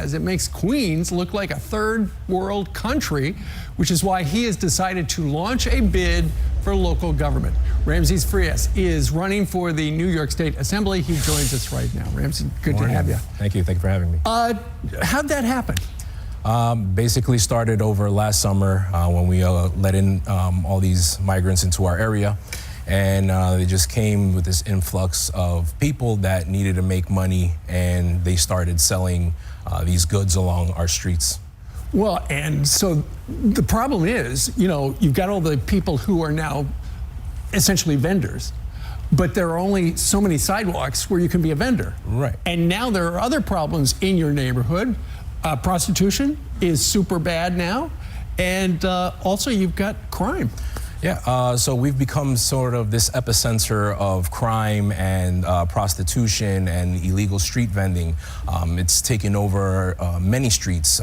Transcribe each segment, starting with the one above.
says it makes Queens look like a third world country, which is why he has decided to launch a bid for local government. Ramses Frias is running for the New York State Assembly. He joins us right now. Ramses, good to have you. Thank you. Thank you for having me. How'd that happen? Basically started over last summer when we let in all these migrants into our area. And they just came with this influx of people that needed to make money, and they started selling these goods along our streets. Well, and so the problem is, you know, you've got all the people who are now essentially vendors, but there are only so many sidewalks where you can be a vendor. Right. And now there are other problems in your neighborhood. Prostitution is super bad now, and also you've got crime. Yeah, so we've become sort of this epicenter of crime and prostitution and illegal street vending. It's taken over many streets.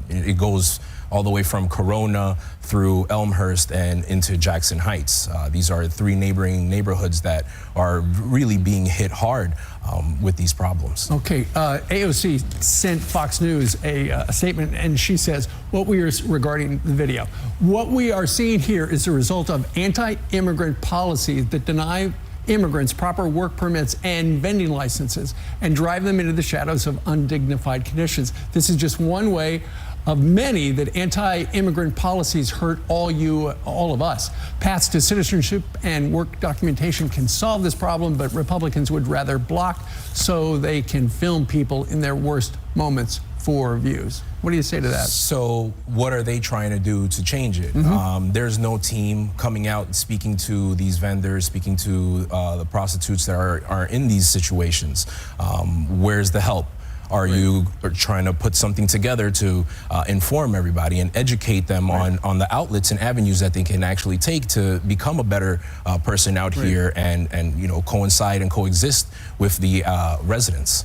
It goes all the way from Corona through Elmhurst and into Jackson Heights. These are three neighboring neighborhoods that are really being hit hard with these problems. Okay, AOC sent Fox News a statement, and she says, regarding the video, what we are seeing here is the result of anti-immigrant policies that deny immigrants proper work permits and vending licenses and drive them into the shadows of undignified conditions. This is just one way of many that anti-immigrant policies hurt all of us. Paths to citizenship and work documentation can solve this problem, but Republicans would rather block so they can film people in their worst moments for views. What do you say to that? So what are they trying to do to change it? There's no team coming out and speaking to these vendors, speaking to the prostitutes that are in these situations. Where's the help? Are you trying to put something together to inform everybody and educate them on the outlets and avenues that they can actually take to become a better person out here and you know, coincide and coexist with the residents?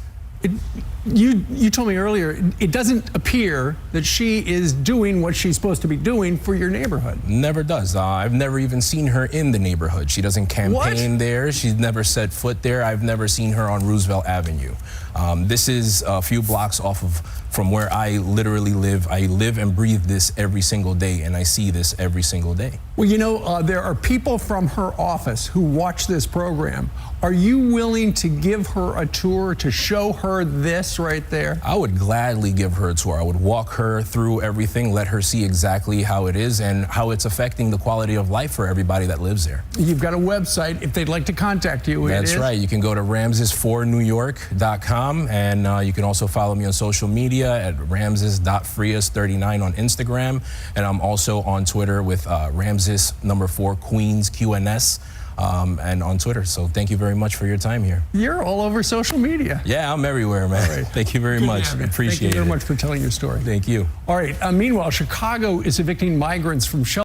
You told me earlier, it doesn't appear that she is doing what she's supposed to be doing for your neighborhood. Never does. I've never even seen her in the neighborhood. She doesn't campaign there. She's never set foot there. I've never seen her on Roosevelt Avenue. This is a few blocks from where I literally live. I live and breathe this every single day, and I see this every single day. Well, you know, there are people from her office who watch this program. Are you willing to give her a tour to show her this right there? I would gladly give her a tour. I would walk her through everything, let her see exactly how it is and how it's affecting the quality of life for everybody that lives there. You've got a website if they'd like to contact you. That's right. You can go to ramses4newyork.com, and you can also follow me on social media at ramses.frias39 on Instagram, and I'm also on Twitter with Ramses4 Queens QNS. And on Twitter. So thank you very much for your time here. You're all over social media. Yeah, I'm everywhere, man. All right. Thank you very much. Appreciate it. Thank you very much for telling your story. Thank you. All right. Meanwhile, Chicago is evicting migrants from shelters.